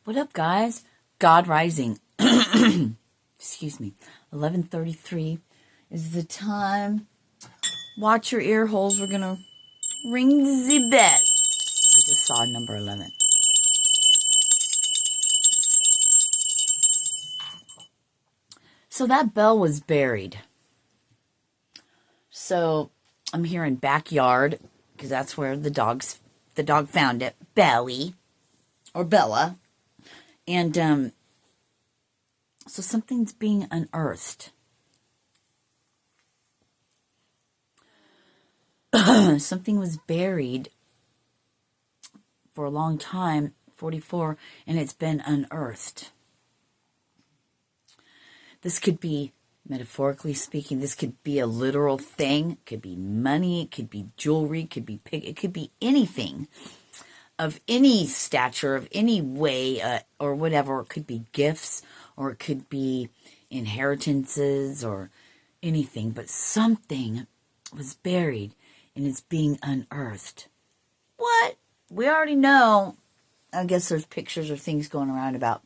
What up, guys? God Rising. Excuse me. 11:33 is the time. Watch your ear holes. We're going to ring the bell. I just saw number 11. So that bell was buried. So I'm here in backyard because that's where the dog found it. Belly or Bella. And so something's being unearthed. Something was buried for a long time, 44, and it's been unearthed. This could be, metaphorically speaking, this could be a literal thing. It could be money. It could be jewelry. It could be anything of any stature, of any way, or whatever. It could be gifts, or it could be inheritances, or anything. But something was buried, and it's being unearthed. What? We already know. I guess there's pictures or things going around about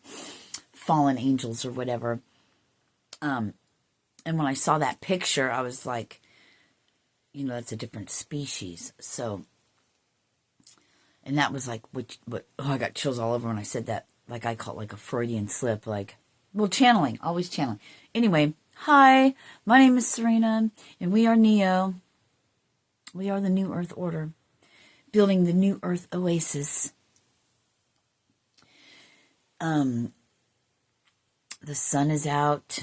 fallen angels or whatever. And when I saw that picture, I was like, that's a different species. So, and that was like, I got chills all over when I said that. Like, I call it like a Freudian slip. Like, channeling, always channeling. Anyway, hi, my name is Sirena, and we are Neo. We are the New Earth Order, building the New Earth Oasis. The sun is out.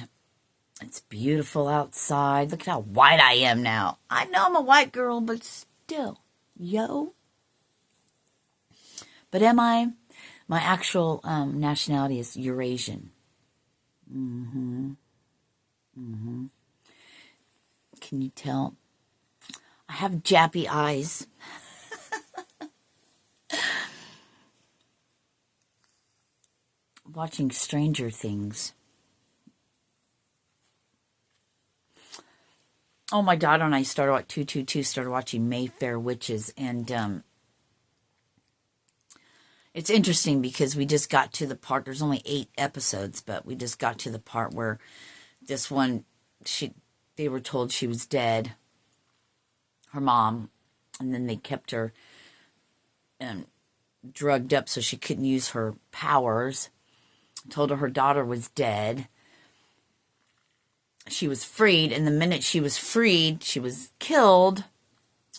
It's beautiful outside. Look at how white I am now. I know I'm a white girl, but still, yo. But am I? My actual nationality is Eurasian. Can you tell? I have jappy eyes. Watching Stranger Things. Oh, my daughter and I started watching Mayfair Witches, and it's interesting because we just got to the part, there's only 8 episodes, but we just got to the part where this one, they were told she was dead, her mom, and then they kept her drugged up so she couldn't use her powers, told her daughter was dead. She was freed, and the minute she was freed, she was killed.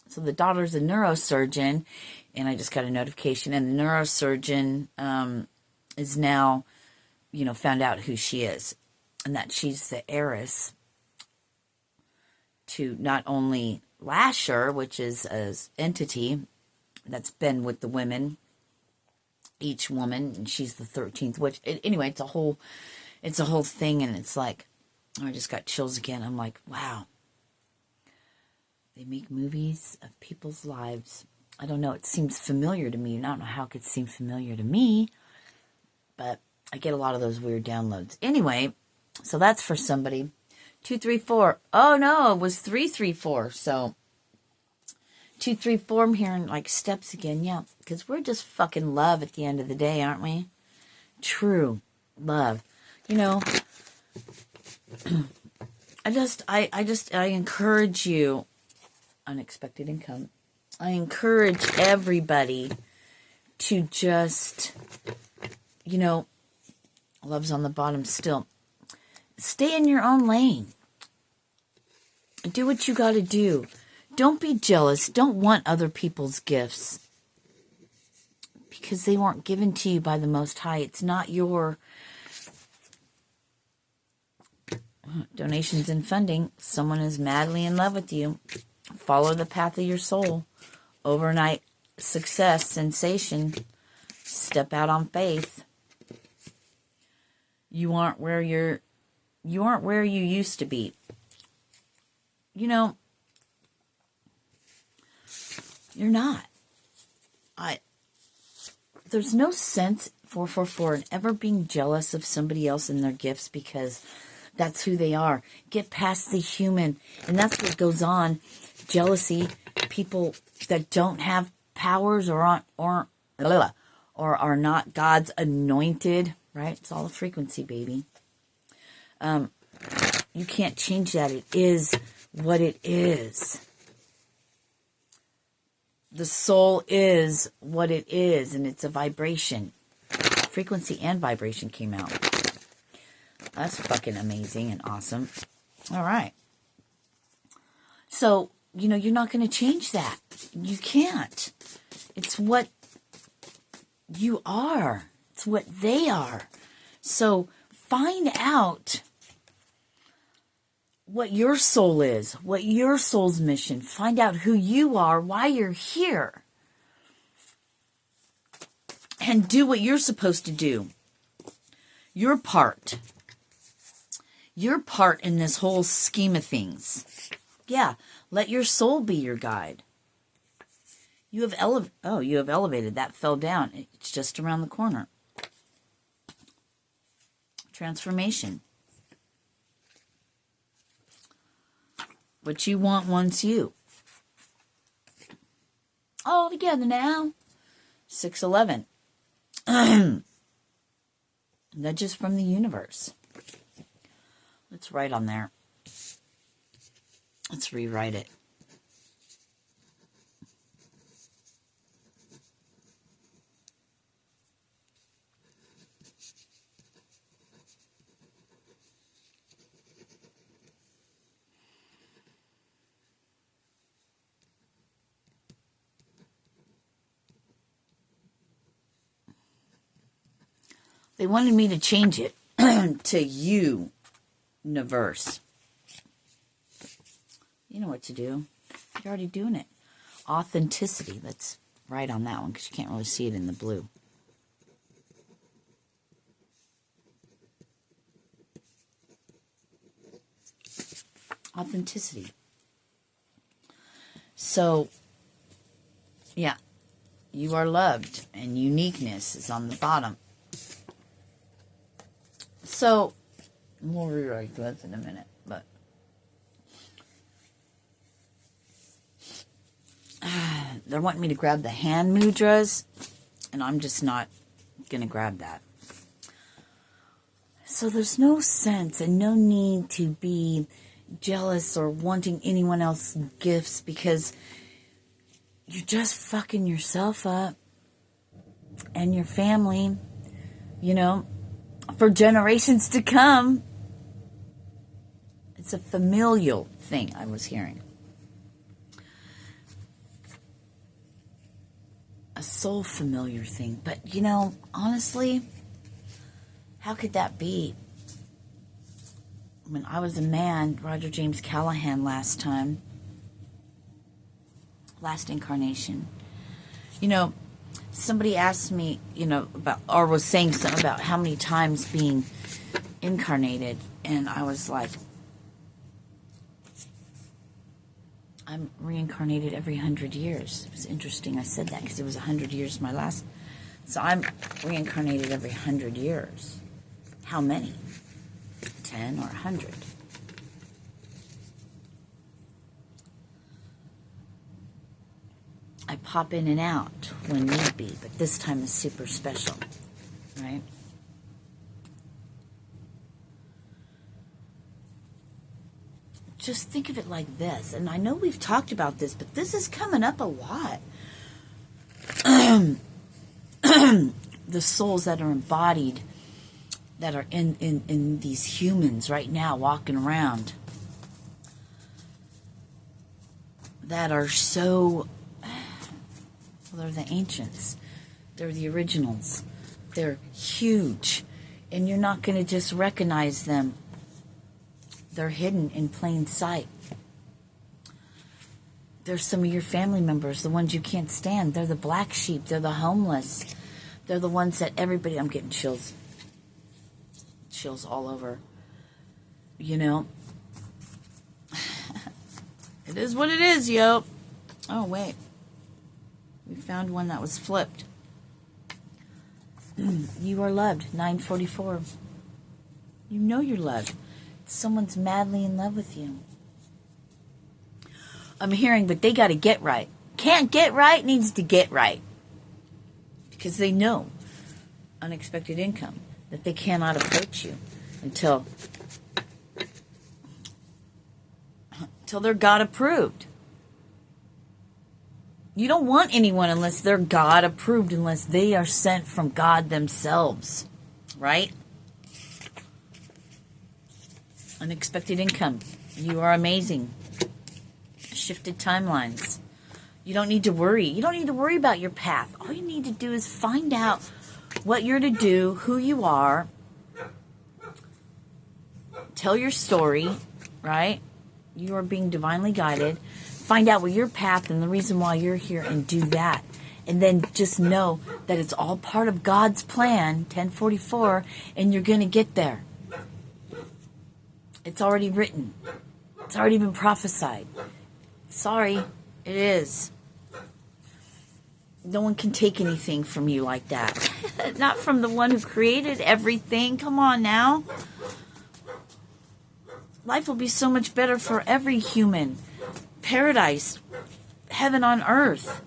So the daughter's a neurosurgeon, and I just got a notification, and the neurosurgeon is now, found out who she is, and that she's the heiress to not only Lasher, which is an entity that's been with the women, each woman, and she's the 13th witch. Anyway, it's a whole thing, and it's like, I just got chills again. I'm like, wow. They make movies of people's lives. I don't know. It seems familiar to me. I don't know how it could seem familiar to me, but I get a lot of those weird downloads. Anyway, so that's for somebody. 234. Oh, no, it was 334. So 234, I'm hearing like steps again. Yeah, because we're just fucking love at the end of the day, aren't we? True love. I encourage you, unexpected income. I encourage everybody to just, love's on the bottom still. Stay in your own lane. Do what you got to do. Don't be jealous. Don't want other people's gifts because they weren't given to you by the Most High. It's not your donations and funding. Someone is madly in love with you. Follow the path of your soul. Overnight success, sensation. Step out on faith. You aren't where you used to be. You're not. There's no sense in ever being jealous of somebody else and their gifts because that's who they are. Get past the human. And that's what goes on. Jealousy. People that don't have powers or or are not God's anointed, right? It's all a frequency, baby. You can't change that. It is what it is. The soul is what it is, and it's a vibration. Frequency and vibration came out. That's fucking amazing and awesome. All right. So, you're not going to change that. You can't. It's what you are. It's what they are. So, find out what your soul is, what your soul's mission. Find out who you are, why you're here. And do what you're supposed to do. Your part. Your part in this whole scheme of things. Yeah, let your soul be your guide. You have elevated. That fell down. It's just around the corner. Transformation. What you want wants you. All together now. 611. Nudges from the universe. Let's write on there. Let's rewrite it. They wanted me to change it to universe. You know what to do. You're already doing it. Authenticity. Let's write on that one because you can't really see it in the blue. Authenticity. So, yeah. You are loved, and uniqueness is on the bottom. So, we'll rewrite that in a minute, but they're wanting me to grab the hand mudras, and I'm just not going to grab that. So there's no sense and no need to be jealous or wanting anyone else's gifts because you're just fucking yourself up and your family, for generations to come. It's a familial thing I was hearing. A soul familiar thing. But, honestly, how could that be? When I was a man, Roger James Callahan last incarnation, somebody asked me, about, or was saying something about how many times being incarnated, and I was like, I'm reincarnated every 100 years. It was interesting I said that because it was 100 years my last. So I'm reincarnated every 100 years. How many? 10 or 100? I pop in and out when need be, but this time is super special, right? Just think of it like this, and I know we've talked about this, but this is coming up a lot. The souls that are embodied, that are in these humans right now walking around, that are so... Well, they're the ancients. They're the originals. They're huge. And you're not going to just recognize them. They're hidden in plain sight. They're some of your family members, the ones you can't stand. They're the black sheep. They're the homeless. They're the ones that everybody... I'm getting chills. Chills all over. It is what it is, yo. Oh, wait. We found one that was flipped. You are loved. 944. You know you're loved. Someone's madly in love with you. I'm hearing, but they got to get right. Can't get right, needs to get right. because they know unexpected income, that they cannot approach you until they're God approved. You don't want anyone unless they're God approved, unless they are sent from God themselves, right? Unexpected income. You are amazing. Shifted timelines. You don't need to worry. You don't need to worry about your path. All you need to do is find out what you're to do, who you are. Tell your story, right? You are being divinely guided. Find out what your path and the reason why you're here and do that. And then just know that it's all part of God's plan, 1044, and you're going to get there. It's already written. It's already been prophesied. Sorry, it is. No one can take anything from you like that. Not from the one who created everything. Come on now. Life will be so much better for every human. Paradise, heaven on earth.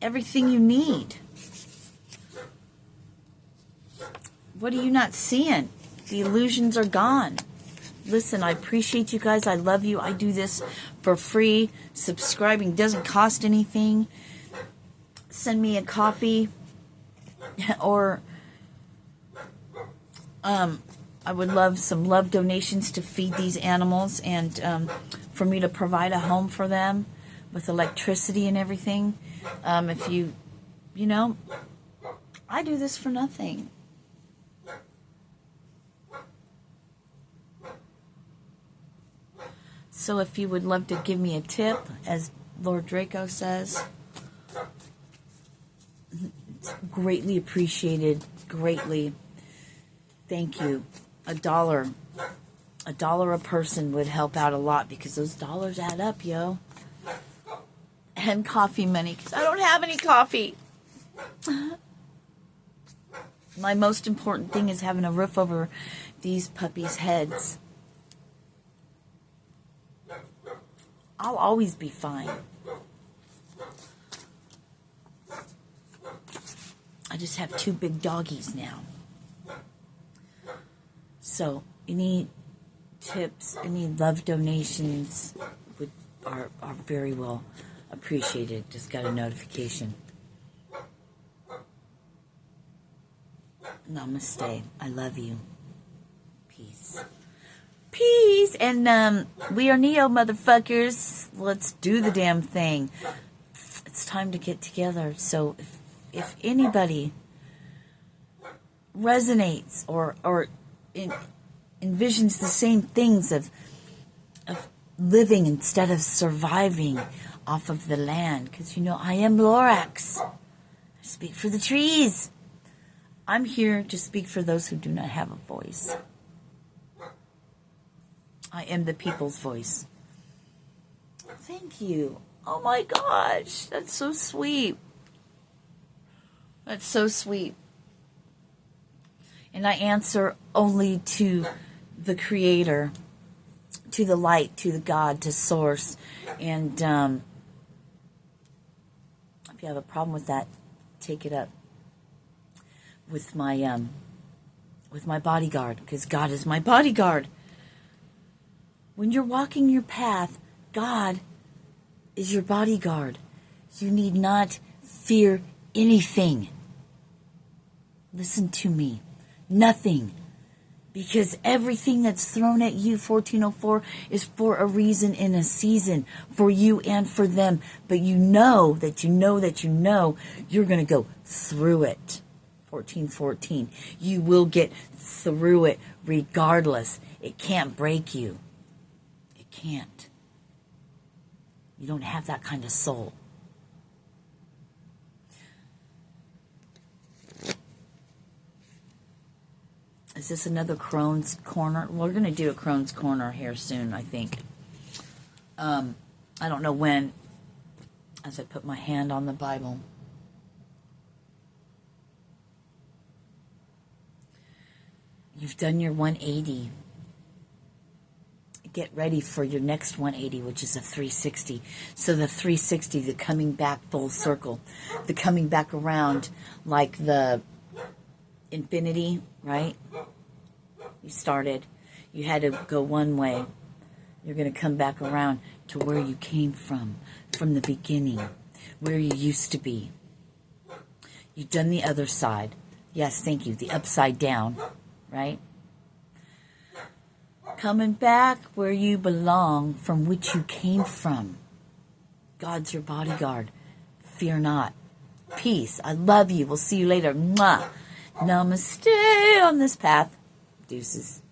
Everything you need. What are you not seeing? The illusions are gone. Listen, I appreciate you guys. I love you. I do this for free. Subscribing doesn't cost anything. Send me a coffee, or I would love some love donations to feed these animals, and for me to provide a home for them with electricity and everything. If you know, I do this for nothing. So if you would love to give me a tip, as Lord Draco says, it's greatly appreciated. Greatly. Thank you. $1 a person would help out a lot, because those dollars add up, yo. And coffee money, because I don't have any coffee. My most important thing is having a roof over these puppies' heads. I'll always be fine. I just have 2 big doggies now. So, any tips, any love donations are very well appreciated. Just got a notification. Namaste. I love you. Peace. Peace. And we are Neo, motherfuckers. Let's do the damn thing. It's time to get together. So if anybody resonates or envisions the same things of living instead of surviving off of the land, because I am Lorax. I speak for the trees. I'm here to speak for those who do not have a voice. I am the people's voice. Thank you. Oh my gosh, that's so sweet. That's so sweet. And I answer only to the Creator, to the light, to the God, to Source. And if you have a problem with that, take it up with my bodyguard, because God is my bodyguard. When you're walking your path, God is your bodyguard. You need not fear anything. Listen to me. Nothing. Because everything that's thrown at you, 1404, is for a reason and a season, for you and for them. But you know that you know that you know you're going to go through it. 1414. You will get through it regardless. It can't break you. It can't. You don't have that kind of soul. Is this another Crone's Corner? We're going to do a Crone's Corner here soon, I think. I don't know when, as I put my hand on the Bible. You've done your 180. get ready for your next 180, which is a 360. So the 360, the coming back full circle, the coming back around like the infinity, right? You started, you had to go one way. You're going to come back around to where you came from the beginning, where you used to be. You've done the other side. Yes, thank you. The upside down, right? Coming back where you belong, from which you came from. God's your bodyguard. Fear not. Peace. I love you. We'll see you later. Mwah. Namaste on this path. Deuces.